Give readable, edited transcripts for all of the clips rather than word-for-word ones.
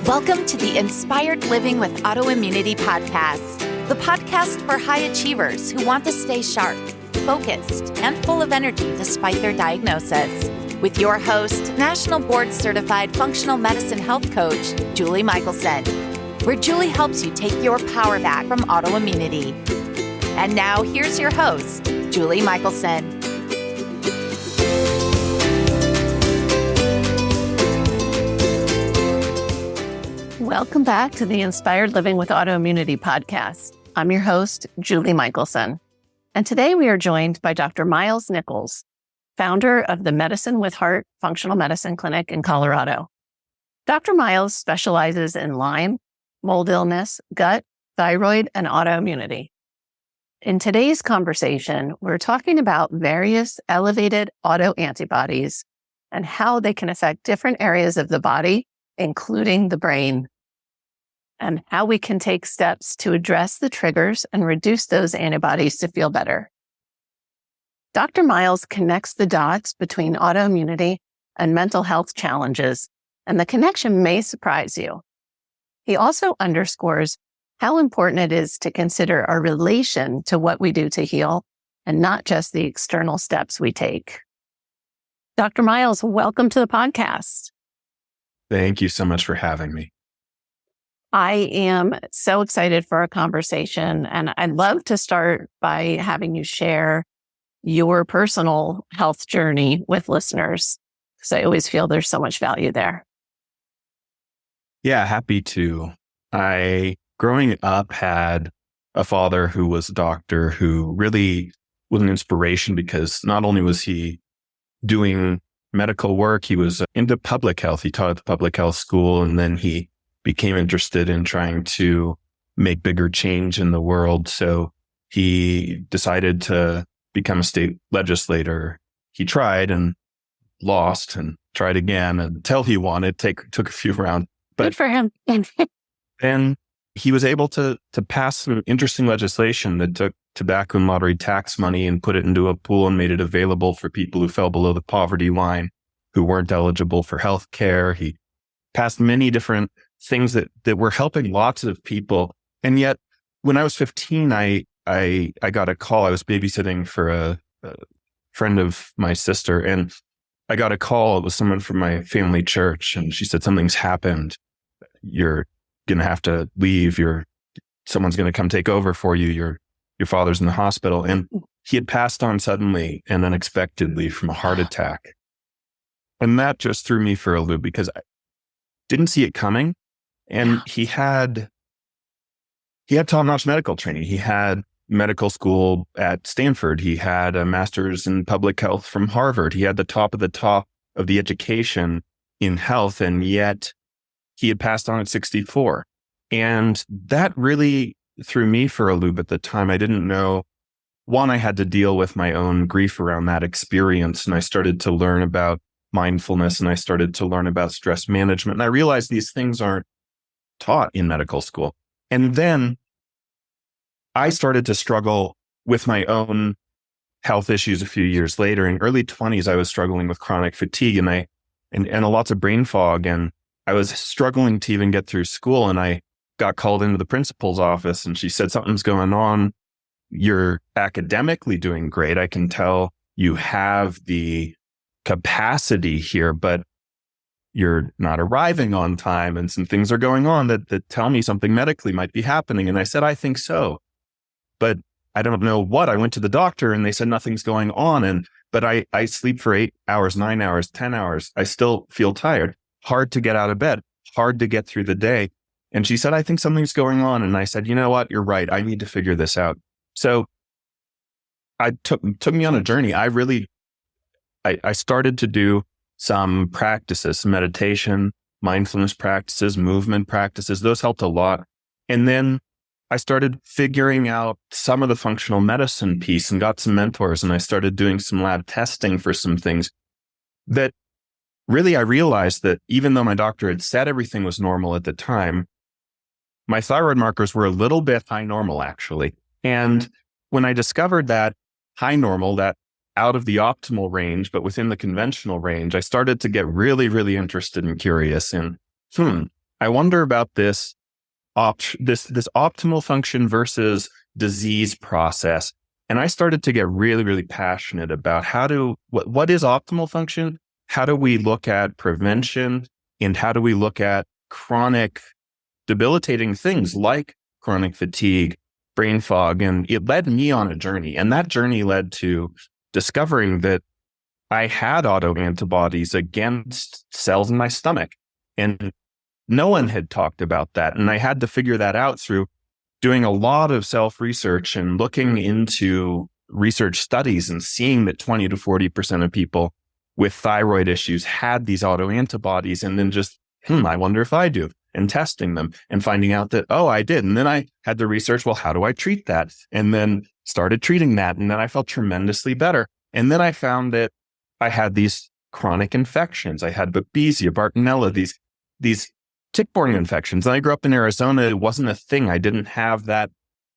Welcome to the Inspired Living with Autoimmunity podcast, the podcast for high achievers who want to stay sharp, focused, and full of energy despite their diagnosis. With your host, National Board Certified Functional Medicine Health Coach, Julie Michelson, where Julie helps you take your power back from autoimmunity. And now here's your host, Julie Michelson. Welcome back to the Inspired Living with Autoimmunity podcast. I'm your host, Julie Michelson. And today we are joined by Dr. Miles Nichols, founder of the Medicine with Heart Functional Medicine Clinic in Colorado. Dr. Miles specializes in Lyme, mold illness, gut, thyroid, and autoimmunity. In today's conversation, we're talking about various elevated autoantibodies and how they can affect different areas of the body, including the brain, and how we can take steps to address the triggers and reduce those antibodies to feel better. Dr. Miles connects the dots between autoimmunity and mental health challenges, and the connection may surprise you. He also underscores how important it is to consider our relation to what we do to heal and not just the external steps we take. Dr. Miles, welcome to the podcast. Thank you so much for having me. I am so excited for our conversation, and I'd love to start by having you share your personal health journey with listeners, because I always feel there's so much value there. Yeah, happy to. I, growing up, had a father who was a doctor who really was an inspiration because not only was he doing medical work, he was into public health. He taught at the public health school, and then he became interested in trying to make bigger change in the world. So he decided to become a state legislator. He tried and lost and tried again until he won. It took a few rounds. But good for him. then he was able to pass some interesting legislation that took tobacco and lottery tax money and put it into a pool and made it available for people who fell below the poverty line, who weren't eligible for health care. He passed many different things that were helping lots of people. And yet, when I was 15, I got a call. I was babysitting for a friend of my sister, and I got a call. It was someone from my family church, and she said, something's happened. You're going to have to leave. Someone's going to come take over for you. Your father's in the hospital. And he had passed on suddenly and unexpectedly from a heart attack. And that just threw me for a loop because I didn't see it coming. And he had top-notch medical training. He had medical school at Stanford. He had a master's in public health from Harvard. He had the top of the education in health. And yet he had passed on at 64. And that really threw me for a loop at the time. I didn't know. One, I had to deal with my own grief around that experience. And I started to learn about mindfulness, and I started to learn about stress management. And I realized these things aren't taught in medical school. And then I started to struggle with my own health issues a few years later. In early 20s, I was struggling with chronic fatigue and lots of brain fog. And I was struggling to even get through school. And I got called into the principal's office, and she said, something's going on. You're academically doing great. I can tell you have the capacity here, but you're not arriving on time, and some things are going on that tell me something medically might be happening. And I said, I think so, but I don't know what. I went to the doctor and they said nothing's going on. But I sleep for 8 hours, 9 hours, 10 hours. I still feel tired, hard to get out of bed, hard to get through the day. And she said, I think something's going on. And I said, you know what? You're right. I need to figure this out. So I took me on a journey. I started to do some practices, meditation, mindfulness practices, movement practices. Those helped a lot. And then I started figuring out some of the functional medicine piece and got some mentors. And I started doing some lab testing for some things that really I realized that even though my doctor had said everything was normal at the time, my thyroid markers were a little bit high normal, actually. And when I discovered that high normal, that out of the optimal range, but within the conventional range, I started to get really, really interested and curious in, I wonder about this optimal function versus disease process. And I started to get really, really passionate about what is optimal function? How do we look at prevention? And how do we look at chronic debilitating things like chronic fatigue, brain fog? And it led me on a journey. And that journey led to discovering that I had autoantibodies against cells in my stomach. And no one had talked about that. And I had to figure that out through doing a lot of self-research and looking into research studies and seeing that 20 to 40% of people with thyroid issues had these autoantibodies, and then just, I wonder if I do, and testing them and finding out that, oh, I did. And then I had to research, well, how do I treat that? And then started treating that. And then I felt tremendously better. And then I found that I had these chronic infections. I had Babesia, Bartonella, these tick-borne infections. And I grew up in Arizona. It wasn't a thing. I didn't have that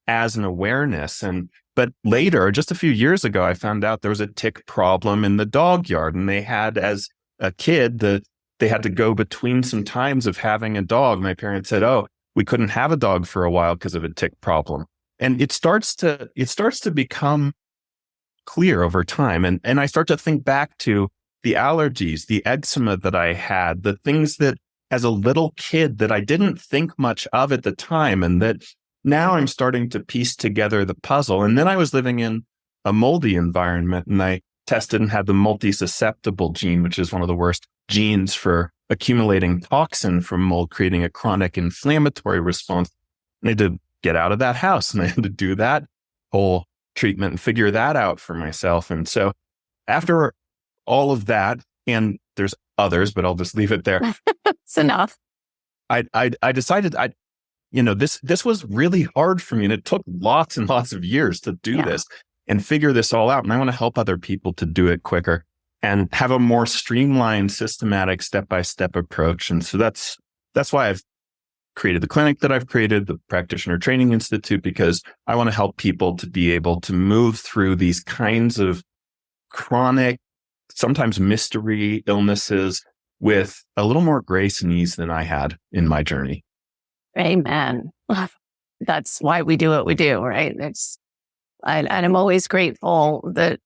as an awareness. But later, just a few years ago, I found out there was a tick problem in the dog yard. And they had, as a kid, they had to go between some times of having a dog. My parents said, oh, we couldn't have a dog for a while because of a tick problem. And it starts to become clear over time. And I start to think back to the allergies, the eczema that I had, the things that as a little kid that I didn't think much of at the time, and that now I'm starting to piece together the puzzle. And then I was living in a moldy environment, and I tested and had the multi-susceptible gene, which is one of the worst genes for accumulating toxin from mold, creating a chronic inflammatory response. I had to get out of that house, and I had to do that whole treatment and figure that out for myself. And so after all of that, and there's others, but I'll just leave it there. It's enough. I decided this was really hard for me, and it took lots and lots of years to do this and figure this all out. And I want to help other people to do it quicker and have a more streamlined, systematic, step-by-step approach. And so that's why I've created the clinic that I've created, the Practitioner Training Institute, because I want to help people to be able to move through these kinds of chronic, sometimes mystery illnesses with a little more grace and ease than I had in my journey. Amen. That's why we do what we do, right? And I'm always grateful that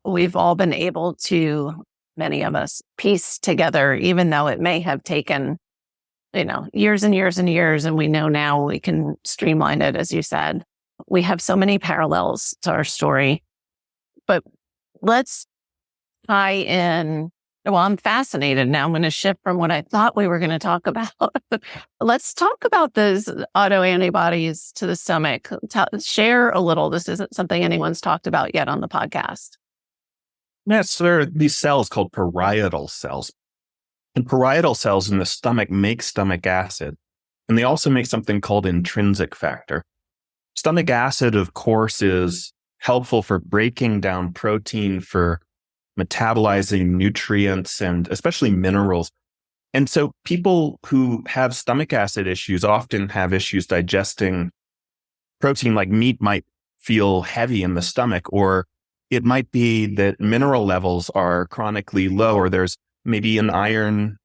we've all been able to, many of us, piece together, even though it may have taken, years and years and years, and we know now we can streamline it, as you said. We have so many parallels to our story, but let's tie in. Well, I'm fascinated now. I'm going to shift from what I thought we were going to talk about. Let's talk about those autoantibodies to the stomach. Share a little. This isn't something anyone's talked about yet on the podcast. Yes, there are these cells called parietal cells. And parietal cells in the stomach make stomach acid. And they also make something called intrinsic factor. Stomach acid, of course, is helpful for breaking down protein, for metabolizing nutrients, and especially minerals. And so people who have stomach acid issues often have issues digesting protein. Like meat might feel heavy in the stomach, or it might be that mineral levels are chronically low, or there's maybe an iron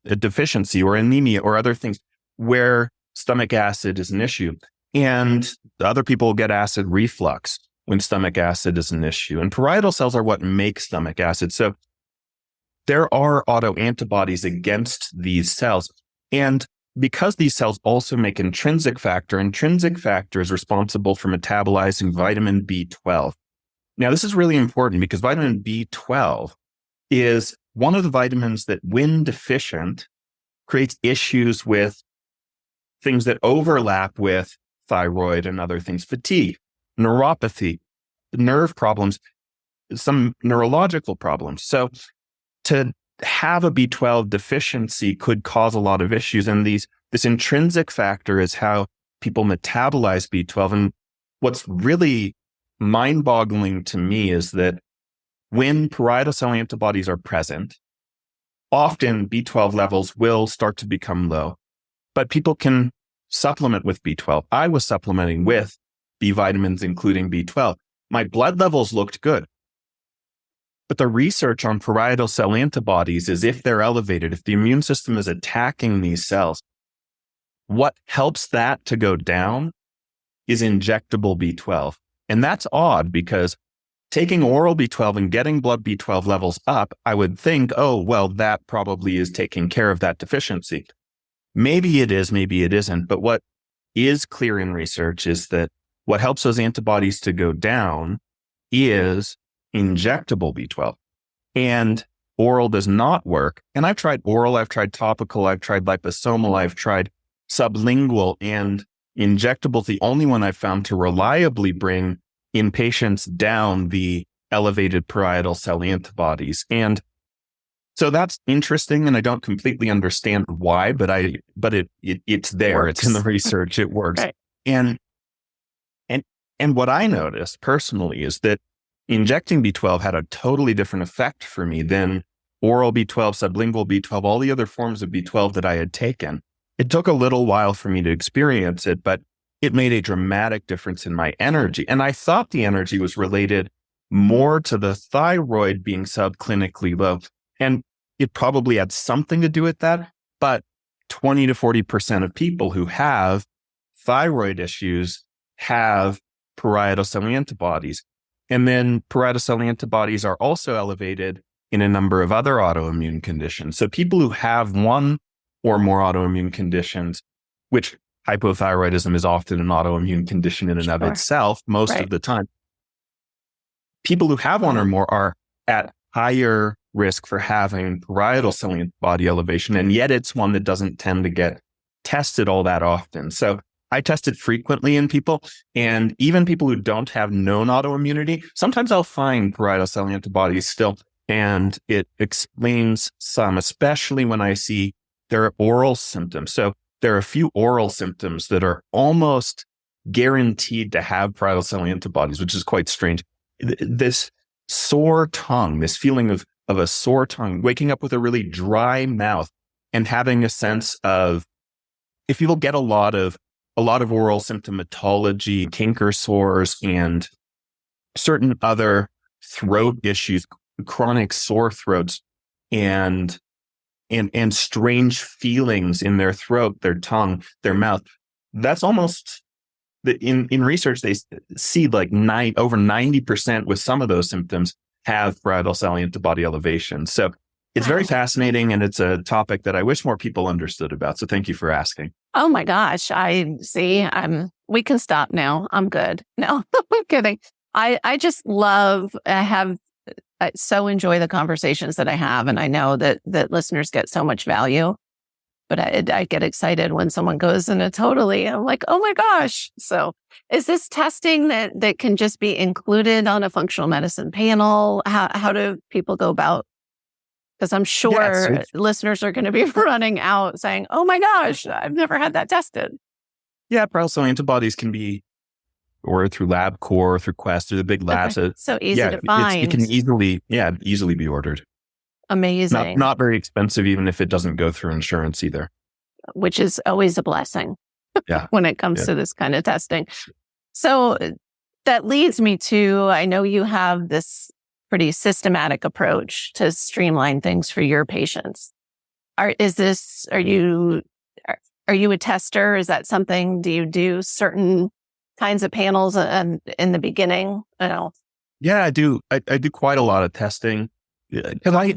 deficiency or anemia or other things where stomach acid is an issue. And other people get acid reflux when stomach acid is an issue. And parietal cells are what make stomach acid. So there are autoantibodies against these cells. And because these cells also make intrinsic factor is responsible for metabolizing vitamin B12. Now, this is really important because vitamin B12 is one of the vitamins that, when deficient, creates issues with things that overlap with thyroid and other things, fatigue, neuropathy, nerve problems, some neurological problems. So to have a B12 deficiency could cause a lot of issues. And this intrinsic factor is how people metabolize B12. And what's really mind-boggling to me is that when parietal cell antibodies are present, often B12 levels will start to become low, but people can supplement with B12. I was supplementing with B vitamins, including B12. My blood levels looked good, But the research on parietal cell antibodies is if they're elevated, if the immune system is attacking these cells, what helps that to go down is injectable B12. And that's odd because taking oral B12 and getting blood B12 levels up, I would think, oh, well, that probably is taking care of that deficiency. Maybe it is, maybe it isn't. But what is clear in research is that what helps those antibodies to go down is injectable B12. And oral does not work. And I've tried oral, I've tried topical, I've tried liposomal, I've tried sublingual, and injectable is the only one I've found to reliably bring in patients down the elevated parietal cell antibodies. And so that's interesting, and I don't completely understand why, but it's there. It's in the research. It works. Right. And what I noticed personally is that injecting B12 had a totally different effect for me than oral B12, sublingual B12, all the other forms of B12 that I had taken. It took a little while for me to experience it, but it made a dramatic difference in my energy. And I thought the energy was related more to the thyroid being subclinically low. And it probably had something to do with that. But 20 to 40% of people who have thyroid issues have parietal cell antibodies. And then parietal cell antibodies are also elevated in a number of other autoimmune conditions. So people who have one or more autoimmune conditions, which hypothyroidism is often an autoimmune condition in and of itself most of the time. People who have one or more are at higher risk for having parietal cell antibody elevation, and yet it's one that doesn't tend to get tested all that often. So I test it frequently in people, and even people who don't have known autoimmunity, sometimes I'll find parietal cell antibodies still, and it explains some, especially when I see there are oral symptoms. So there are a few oral symptoms that are almost guaranteed to have parietal cell antibodies, which is quite strange. This sore tongue, this feeling of a sore tongue, waking up with a really dry mouth, and having a sense of, if people get a lot of oral symptomatology, canker sores, and certain other throat issues, chronic sore throats, and strange feelings in their throat, their tongue, their mouth. That's almost, in research, they see like over 90% with some of those symptoms have parietal cell antibody elevation. So it's very fascinating, and it's a topic that I wish more people understood about. So thank you for asking. Oh my gosh. I see. We can stop now. I'm good. No, I'm kidding. I just love, I so enjoy the conversations that I have. And I know that listeners get so much value, but I get excited when someone goes in I'm like, oh my gosh. So is this testing that can just be included on a functional medicine panel? How do people go about? Because I'm sure listeners are going to be running out saying, oh my gosh, I've never had that tested. Yeah, parietal cell antibodies can be ordered through LabCorp, through Quest, through the big labs. Okay. So easy to find. It can easily be ordered. Amazing. Not very expensive, even if it doesn't go through insurance either. Which is always a blessing when it comes to this kind of testing. So that leads me to, I know you have this pretty systematic approach to streamline things for your patients. Are you a tester? Is that something, do you do certain kinds of panels in the beginning? Yeah, I do. I do quite a lot of testing, because I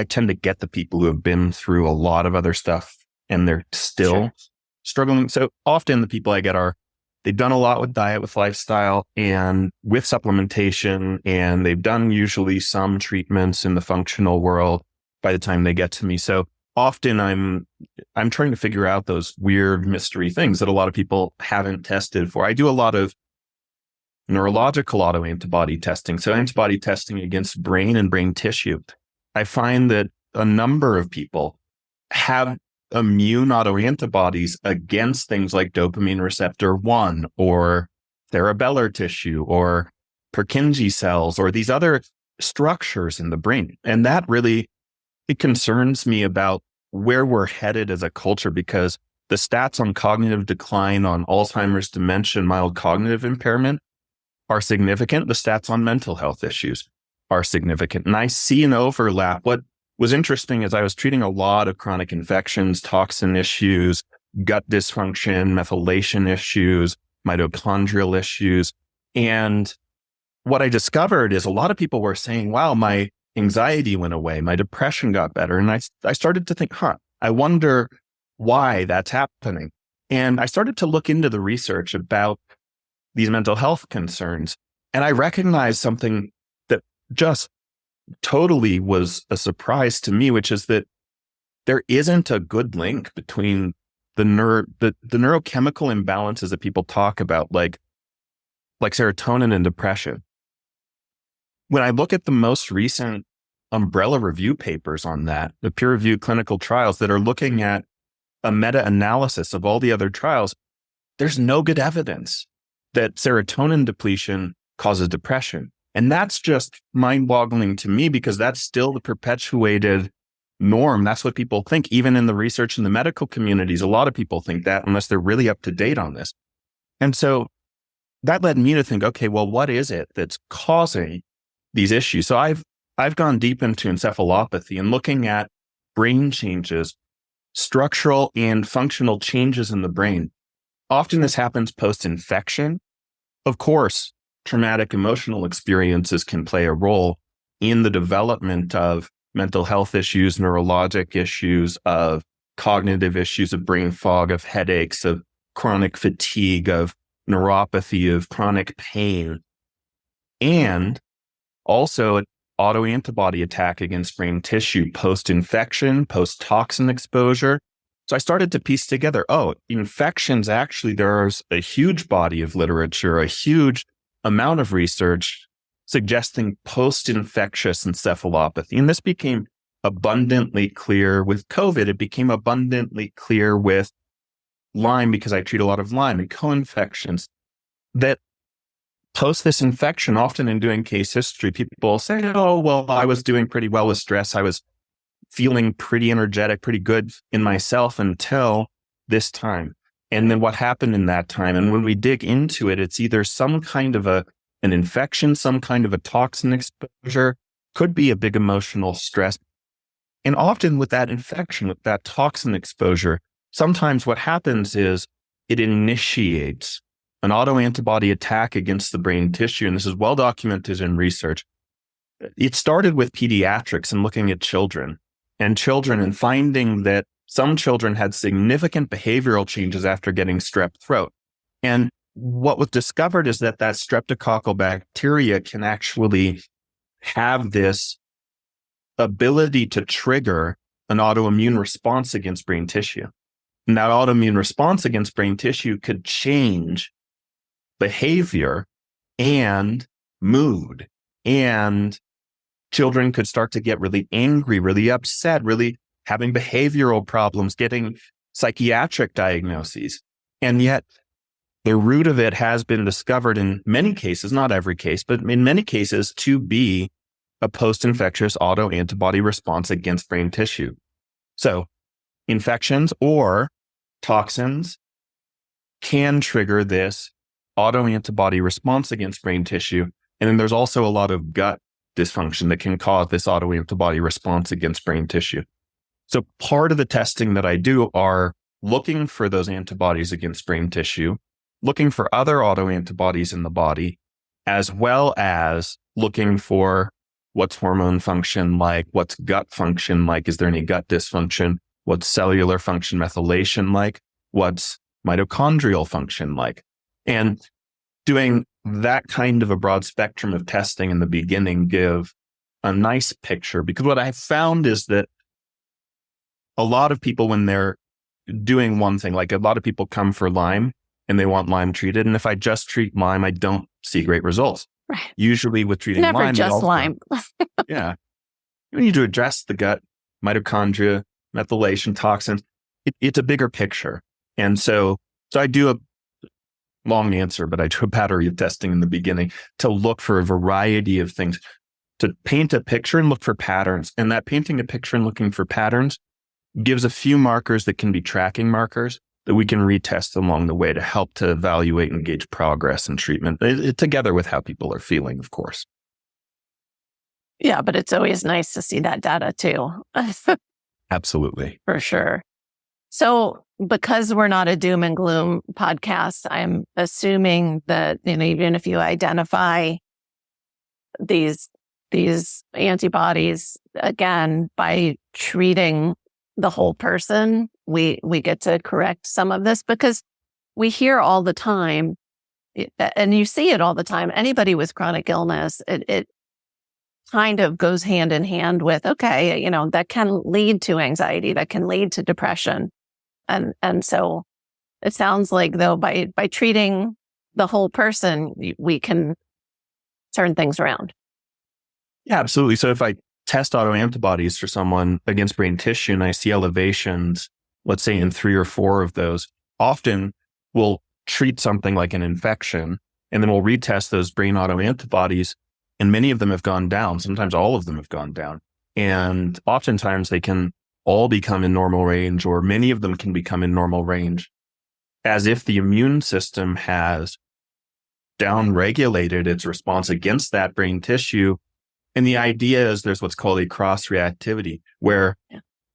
tend to get the people who have been through a lot of other stuff and they're still struggling. So often the people I get they've done a lot with diet, with lifestyle, and with supplementation, and they've done usually some treatments in the functional world by the time they get to me. So often I'm trying to figure out those weird mystery things that a lot of people haven't tested for. I do a lot of neurological autoantibody testing, so antibody testing against brain and brain tissue. I find that a number of people have immune autoantibodies against things like dopamine receptor 1 or cerebellar tissue or Purkinje cells or these other structures in the brain. And that really, it concerns me about where we're headed as a culture, because the stats on cognitive decline, on Alzheimer's, dementia, and mild cognitive impairment are significant. The stats on mental health issues are significant. And I see an overlap. What was interesting is I was treating a lot of chronic infections, toxin issues, gut dysfunction, methylation issues, mitochondrial issues. And what I discovered is a lot of people were saying, wow, my anxiety went away, my depression got better. And I started to think, I wonder why that's happening. And I started to look into the research about these mental health concerns. And I recognized something that just totally was a surprise to me, which is that there isn't a good link between the neurochemical imbalances that people talk about, like serotonin and depression. When I look at the most recent umbrella review papers on that, the peer-reviewed clinical trials that are looking at a meta-analysis of all the other trials, there's no good evidence that serotonin depletion causes depression. And that's just mind-boggling to me because that's still the perpetuated norm. That's what people think. Even in the research in the medical communities, a lot of people think that unless they're really up to date on this. And so that led me to think, okay, well, what is it that's causing these issues? So I've gone deep into encephalopathy and looking at brain changes, structural and functional changes in the brain. Often this happens post-infection. Of course, traumatic emotional experiences can play a role in the development of mental health issues, neurologic issues, of cognitive issues, of brain fog, of headaches, of chronic fatigue, of neuropathy, of chronic pain, and also an autoantibody attack against brain tissue post-infection, post-toxin exposure. So I started to piece together, infections, actually, there's a huge body of literature, a huge amount of research suggesting post-infectious encephalopathy. And this became abundantly clear with COVID. It became abundantly clear with Lyme because I treat a lot of Lyme and co-infections, that post this infection, often in doing case history, people say, I was doing pretty well with stress. I was feeling pretty energetic, pretty good in myself until this time. And then what happened in that time? And when we dig into it, it's either some kind of an infection, some kind of a toxin exposure, could be a big emotional stress. And often with that infection, with that toxin exposure, sometimes what happens is it initiates an autoantibody attack against the brain tissue. And this is well documented in research. It started with pediatrics and looking at children and finding that some children had significant behavioral changes after getting strep throat. And what was discovered is that streptococcal bacteria can actually have this ability to trigger an autoimmune response against brain tissue. And that autoimmune response against brain tissue could change behavior and mood, and children could start to get really angry, really upset, really having behavioral problems, getting psychiatric diagnoses. And yet the root of it has been discovered in many cases, not every case, but in many cases to be a post-infectious autoantibody response against brain tissue. So infections or toxins can trigger this autoantibody response against brain tissue. And then there's also a lot of gut dysfunction that can cause this autoantibody response against brain tissue. So part of the testing that I do are looking for those antibodies against brain tissue, looking for other autoantibodies in the body, as well as looking for what's hormone function like, what's gut function like, is there any gut dysfunction, what's cellular function methylation like, what's mitochondrial function like. And doing that kind of a broad spectrum of testing in the beginning give a nice picture, because what I found is that a lot of people, when they're doing one thing, like a lot of people come for Lyme and they want Lyme treated. And if I just treat Lyme, I don't see great results. Right. Usually with treating Never Lyme. Just Lyme. Yeah. You need to address the gut, mitochondria, methylation, toxins. It's a bigger picture. And so I do a long answer, but I do a battery of testing in the beginning to look for a variety of things, to paint a picture and look for patterns. And that painting a picture and looking for patterns gives a few markers that can be tracking markers that we can retest along the way to help to evaluate and gauge progress in treatment, together with how people are feeling, of course. Yeah, but it's always nice to see that data too. Absolutely. For sure. So because we're not a doom and gloom podcast, I'm assuming that, even if you identify these antibodies, again, by treating the whole person, we get to correct some of this, because we hear all the time, and you see it all the time, anybody with chronic illness, it kind of goes hand in hand with, okay, that can lead to anxiety, that can lead to depression. And so it sounds like, though, by treating the whole person, we can turn things around. Yeah, absolutely. So if I test autoantibodies for someone against brain tissue and I see elevations, let's say in 3 or 4 of those, often we'll treat something like an infection and then we'll retest those brain autoantibodies, and many of them have gone down. Sometimes all of them have gone down. And oftentimes they can all become in normal range, or many of them can become in normal range, as if the immune system has downregulated its response against that brain tissue. And the idea is there's what's called a cross-reactivity, where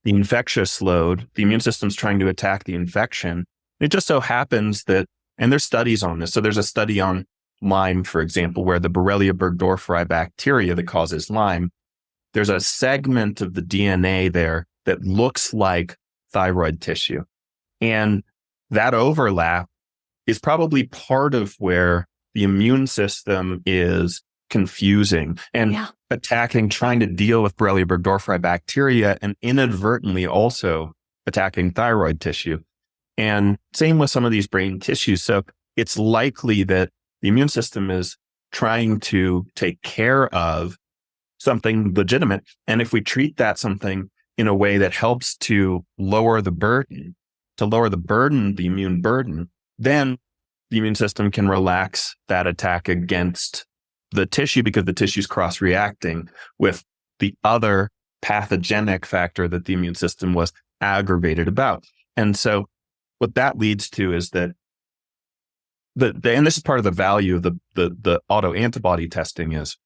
the infectious load, the immune system's trying to attack the infection. It just so happens that, and there's studies on this. So there's a study on Lyme, for example, where the Borrelia burgdorferi bacteria that causes Lyme, there's a segment of the DNA there that looks like thyroid tissue. And that overlap is probably part of where the immune system is confusing and attacking, trying to deal with Borrelia burgdorferi bacteria and inadvertently also attacking thyroid tissue. And same with some of these brain tissues. So it's likely that the immune system is trying to take care of something legitimate. And if we treat that something in a way that helps to lower the burden, the immune burden, then the immune system can relax that attack against the tissue, because the tissue is cross-reacting with the other pathogenic factor that the immune system was aggravated about. And so what that leads to is that and this is part of the value of the autoantibody testing, is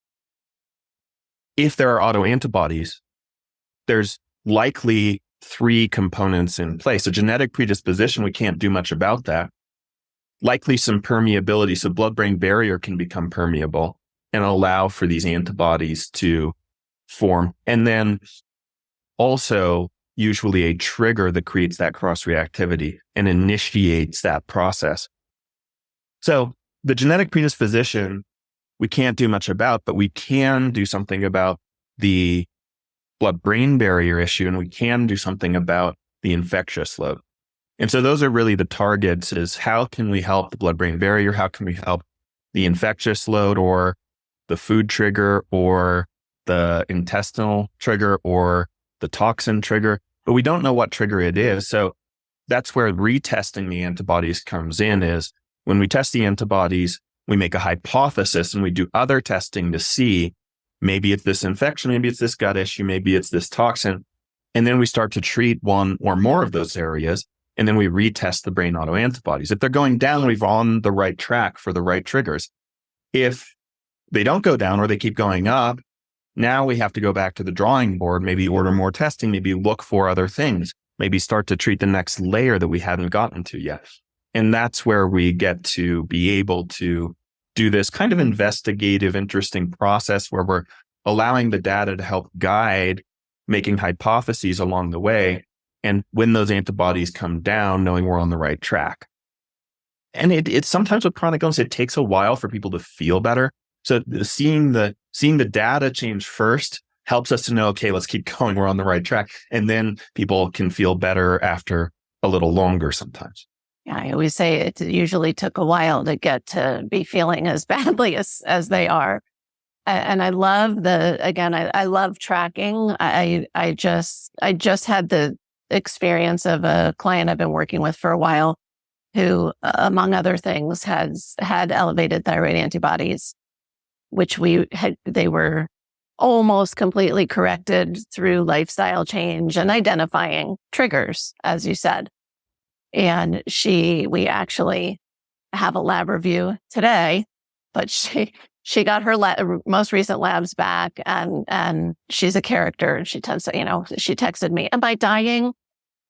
if there are autoantibodies, there's likely 3 components in place. A genetic predisposition, we can't do much about that. Likely some permeability, so blood-brain barrier can become permeable and allow for these antibodies to form. And then also usually a trigger that creates that cross-reactivity and initiates that process. So the genetic predisposition, we can't do much about, but we can do something about the blood-brain barrier issue, and we can do something about the infectious load. And so those are really the targets, is how can we help the blood-brain barrier? How can we help the infectious load, or the food trigger, or the intestinal trigger, or the toxin trigger? But we don't know what trigger it is. So that's where retesting the antibodies comes in, is when we test the antibodies, we make a hypothesis and we do other testing to see, maybe it's this infection, maybe it's this gut issue, maybe it's this toxin. And then we start to treat one or more of those areas. And then we retest the brain autoantibodies. If they're going down, we've on the right track for the right triggers. If they don't go down or they keep going up, now we have to go back to the drawing board, maybe order more testing, maybe look for other things, maybe start to treat the next layer that we haven't gotten to yet. And that's where we get to be able to do this kind of investigative, interesting process where we're allowing the data to help guide making hypotheses along the way. And when those antibodies come down, knowing we're on the right track. And it's sometimes with chronic illness, it takes a while for people to feel better. So seeing the data change first helps us to know, okay, let's keep going. We're on the right track. And then people can feel better after a little longer sometimes. Yeah, I always say it usually took a while to get to be feeling as badly as they are. And I love I love tracking. I just had the experience of a client I've been working with for a while who, among other things, had elevated thyroid antibodies, which they were almost completely corrected through lifestyle change and identifying triggers, as you said. And we actually have a lab review today, but she she got her most recent labs back, and she's a character. And she tends to, she texted me, "Am I dying?"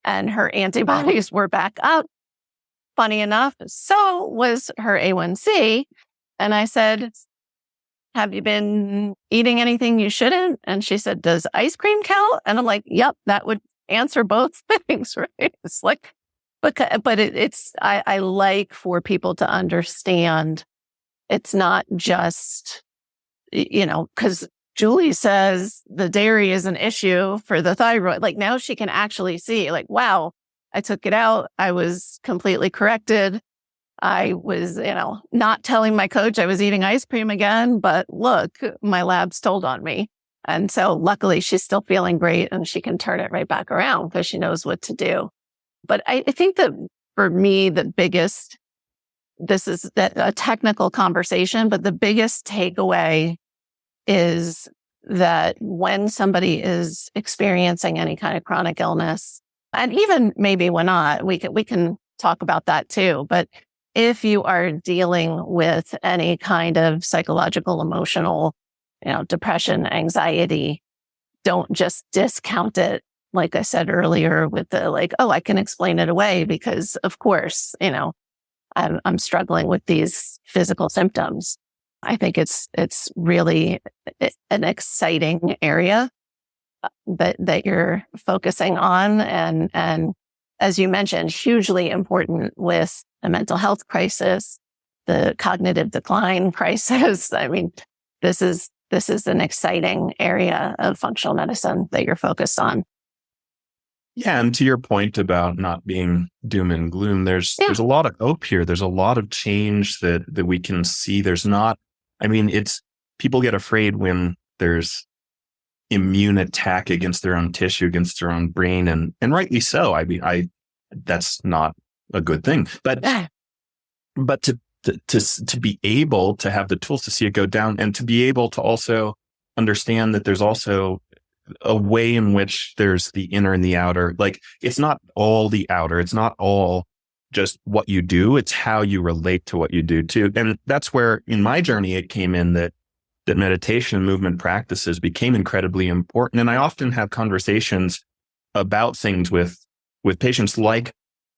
And her antibodies were back up. Funny enough, so was her A1C. And I said, "Have you been eating anything you shouldn't?" And she said, "Does ice cream count?" And I'm like, "Yep, that would answer both things," right? It's like, but I like for people to understand it's not just, because Julie says the dairy is an issue for the thyroid. Like now she can actually see, like, wow, I took it out. I was completely corrected. I was, not telling my coach I was eating ice cream again, but look, my labs told on me. And so luckily she's still feeling great and she can turn it right back around because she knows what to do. But I think that for me, the biggest, this is a technical conversation, but the biggest takeaway is that when somebody is experiencing any kind of chronic illness, and even maybe when not, we can talk about that too. But if you are dealing with any kind of psychological, emotional, depression, anxiety, don't just discount it. Like I said earlier with the I can explain it away because of course, I'm struggling with these physical symptoms. I think it's really an exciting area that you're focusing on. And as you mentioned, hugely important with the mental health crisis, the cognitive decline crisis. I mean, this is an exciting area of functional medicine that you're focused on. Yeah, and to your point about not being doom and gloom, there's a lot of hope here. There's a lot of change that we can see. It's people get afraid when there's immune attack against their own tissue, against their own brain, and rightly so. That's not a good thing. But to be able to have the tools to see it go down, and to be able to also understand that there's also a way in which there's the inner and the outer. Like it's not all the outer. It's not all just what you do. It's how you relate to what you do too. And that's where in my journey, it came in that meditation and movement practices became incredibly important. And I often have conversations about things with patients like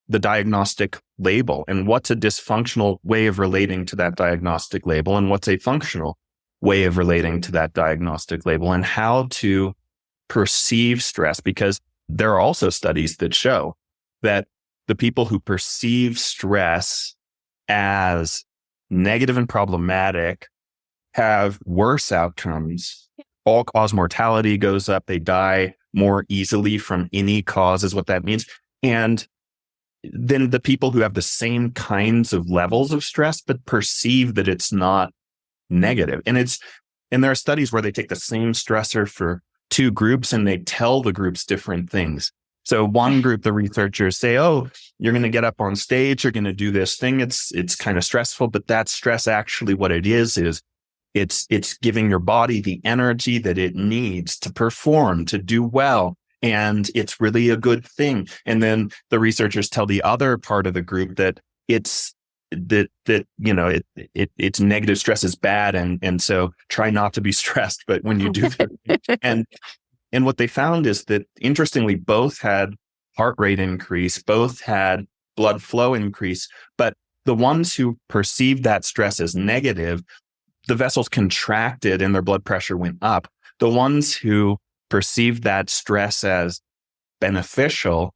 the diagnostic label and what's a dysfunctional way of relating to that diagnostic label and what's a functional way of relating to that diagnostic label and how to perceive stress, because there are also studies that show that the people who perceive stress as negative and problematic have worse outcomes. All-cause mortality goes up. They die more easily from any cause is what that means. And then the people who have the same kinds of levels of stress, but perceive that it's not negative. And there are studies where they take the same stressor for two groups and they tell the groups different things. So one group, the researchers say, "Oh, you're going to get up on stage, you're going to do this thing. It's kind of stressful, but that stress actually what it is it's giving your body the energy that it needs to perform, to do well. And it's really a good thing." And then the researchers tell the other part of the group that it's negative stress is bad. And so try not to be stressed. But when you do that, and what they found is that interestingly, both had heart rate increase, both had blood flow increase, but the ones who perceived that stress as negative, the vessels contracted and their blood pressure went up. The ones who perceived that stress as beneficial,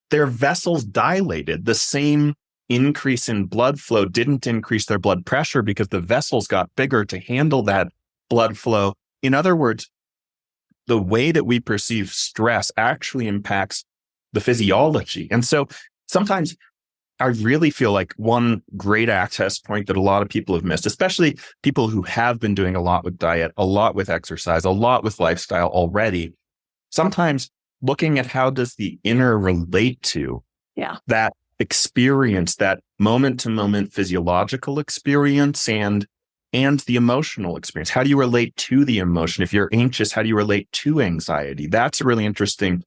their vessels dilated. The same increase in blood flow didn't increase their blood pressure because the vessels got bigger to handle that blood flow. In other words, the way that we perceive stress actually impacts the physiology. And so sometimes I really feel like one great access point that a lot of people have missed, especially people who have been doing a lot with diet, a lot with exercise, a lot with lifestyle already, sometimes looking at how does the inner relate to that experience, that moment-to-moment physiological experience and the emotional experience. How do you relate to the emotion? If you're anxious, how do you relate to anxiety? That's a really interesting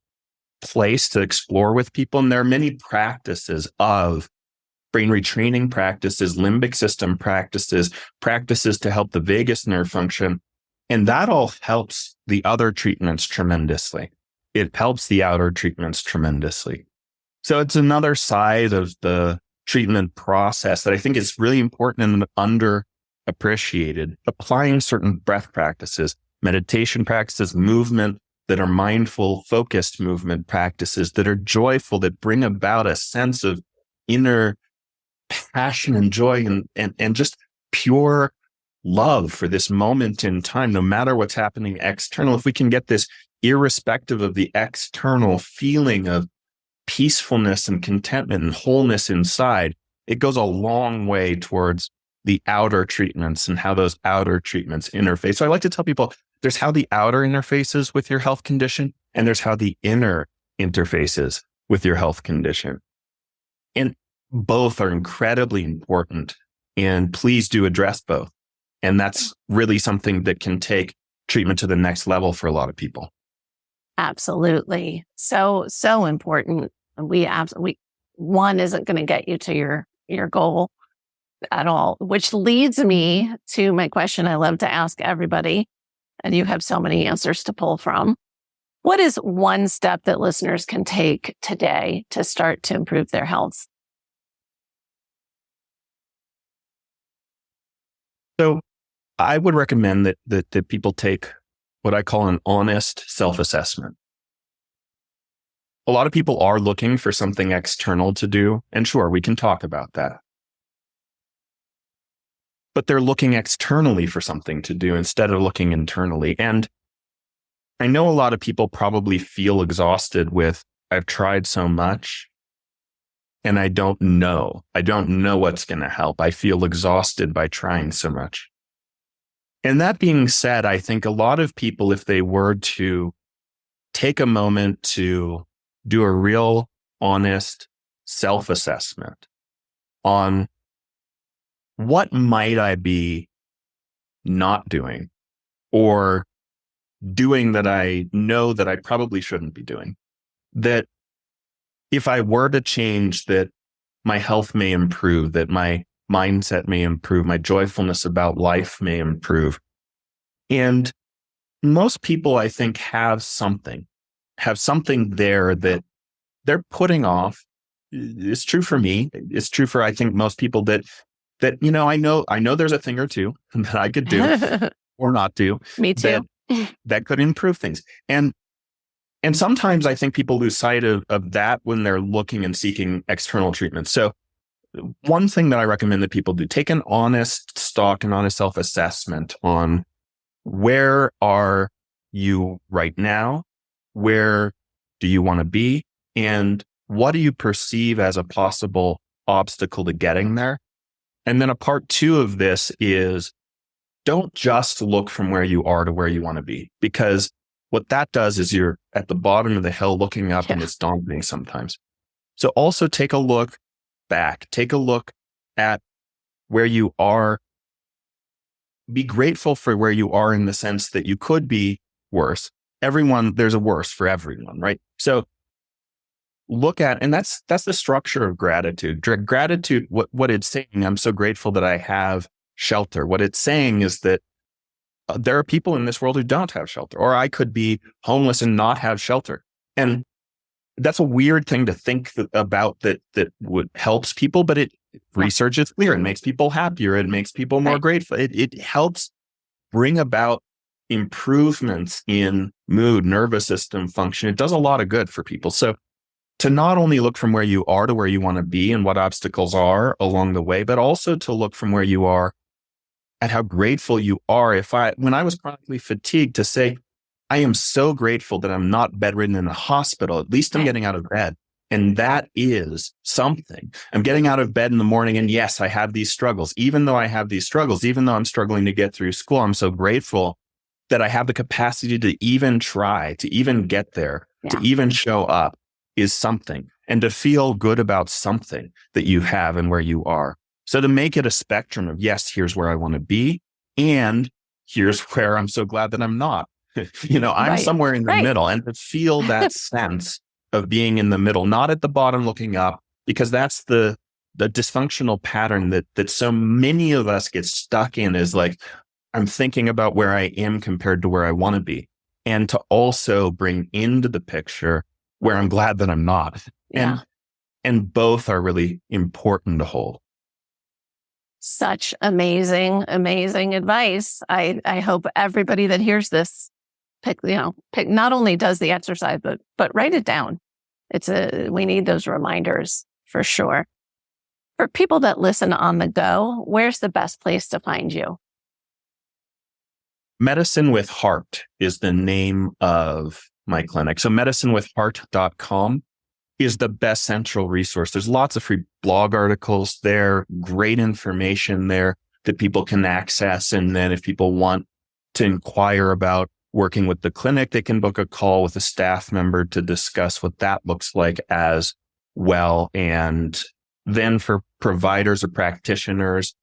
place to explore with people. And there are many practices of brain retraining practices, limbic system practices, practices to help the vagus nerve function. And that all helps the other treatments tremendously. It helps the outer treatments tremendously. So it's another side of the treatment process that I think is really important and underappreciated. Applying certain breath practices, meditation practices, movement that are mindful, focused movement practices that are joyful, that bring about a sense of inner passion and joy and just pure love for this moment in time, no matter what's happening external. If we can get this irrespective of the external feeling of peacefulness and contentment and wholeness inside, it goes a long way towards the outer treatments and how those outer treatments interface. So I like to tell people there's how the outer interfaces with your health condition, and there's how the inner interfaces with your health condition. And both are incredibly important. And please do address both. And that's really something that can take treatment to the next level for a lot of people. Absolutely. So important. One isn't going to get you to your goal at all, which leads me to my question I love to ask everybody. And you have so many answers to pull from. What is one step that listeners can take today to start to improve their health? So I would recommend that people take what I call an honest self-assessment. A lot of people are looking for something external to do, and sure, we can talk about that. But they're looking externally for something to do instead of looking internally. And I know a lot of people probably feel exhausted with, I've tried so much and I don't know what's going to help. I feel exhausted by trying so much. And that being said, I think a lot of people, if they were to take a moment to do a real honest self-assessment on what might I be not doing or doing that I know that I probably shouldn't be doing, that if I were to change, that my health may improve, that my mindset may improve, my joyfulness about life may improve. And most people, I think, have something there that they're putting off. It's true for me. It's true for, I think, most people that, I know there's a thing or two that I could do or not do. Me too. That could improve things. And sometimes I think people lose sight of that when they're looking and seeking external treatment. So one thing that I recommend that people do, take an honest stock and honest self-assessment on where are you right now? Where do you want to be? And what do you perceive as a possible obstacle to getting there? And then a part two of this is don't just look from where you are to where you want to be, because what that does is you're at the bottom of the hill looking up and it's daunting sometimes. So also take a look back, take a look at where you are. Be grateful for where you are in the sense that you could be worse. There's a worse for everyone, right? So look at, and that's the structure of gratitude. Gratitude, what it's saying, I'm so grateful that I have shelter. What it's saying is that there are people in this world who don't have shelter, or I could be homeless and not have shelter. And that's a weird thing to think about that would helps people, but research is clear. It makes people happier. It makes people more grateful. It helps bring about improvements in mood, nervous system function. It does a lot of good for people. So to not only look from where you are to where you want to be and what obstacles are along the way, but also to look from where you are at how grateful you are. When I was chronically fatigued, to say, I am so grateful that I'm not bedridden in a hospital. At least I'm getting out of bed. And that is something. I'm getting out of bed in the morning. And yes, I have these struggles. Even though I have these struggles, even though I'm struggling to get through school, I'm so grateful that I have the capacity to even try, to even get there, to even show up is something. And to feel good about something that you have and where you are. So to make it a spectrum of, yes, here's where I want to be. And here's where I'm so glad that I'm not. I'm somewhere in the middle, and to feel that sense of being in the middle, not at the bottom looking up, because that's the the dysfunctional pattern that so many of us get stuck in is like, I'm thinking about where I am compared to where I want to be. And to also bring into the picture where I'm glad that I'm not. Yeah. And both are really important to hold. Such amazing, amazing advice. I hope everybody that hears this pick, not only does the exercise, but write it down. We need those reminders for sure. For people that listen on the go, where's the best place to find you? Medicine with Heart is the name of my clinic. So medicinewithheart.com is the best central resource. There's lots of free blog articles there, great information there that people can access. And then if people want to inquire about working with the clinic, they can book a call with a staff member to discuss what that looks like as well. And then for providers or practitioners,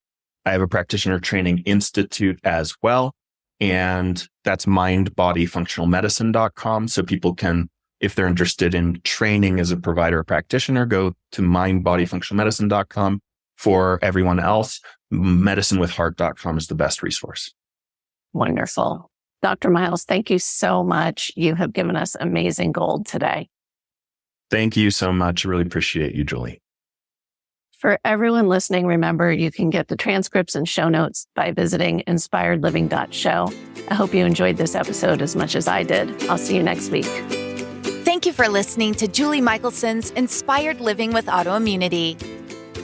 I have a practitioner training institute as well. And that's mindbodyfunctionalmedicine.com. So people can, if they're interested in training as a provider or practitioner, go to mindbodyfunctionalmedicine.com. For everyone else, medicinewithheart.com is the best resource. Wonderful. Dr. Miles, thank you so much. You have given us amazing gold today. Thank you so much. I really appreciate you, Julie. For everyone listening, remember you can get the transcripts and show notes by visiting inspiredliving.show. I hope you enjoyed this episode as much as I did. I'll see you next week. Thank you for listening to Julie Michelson's Inspired Living with Autoimmunity.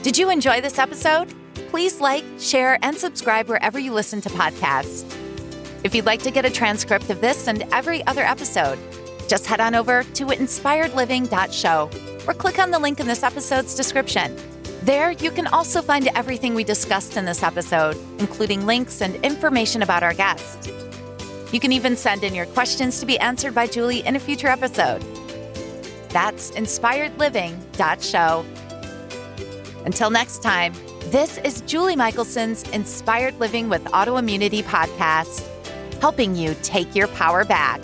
Did you enjoy this episode? Please like, share, and subscribe wherever you listen to podcasts. If you'd like to get a transcript of this and every other episode, just head on over to inspiredliving.show or click on the link in this episode's description. There, you can also find everything we discussed in this episode, including links and information about our guest. You can even send in your questions to be answered by Julie in a future episode. That's inspiredliving.show. Until next time, this is Julie Michelson's Inspired Living with Autoimmunity podcast, helping you take your power back.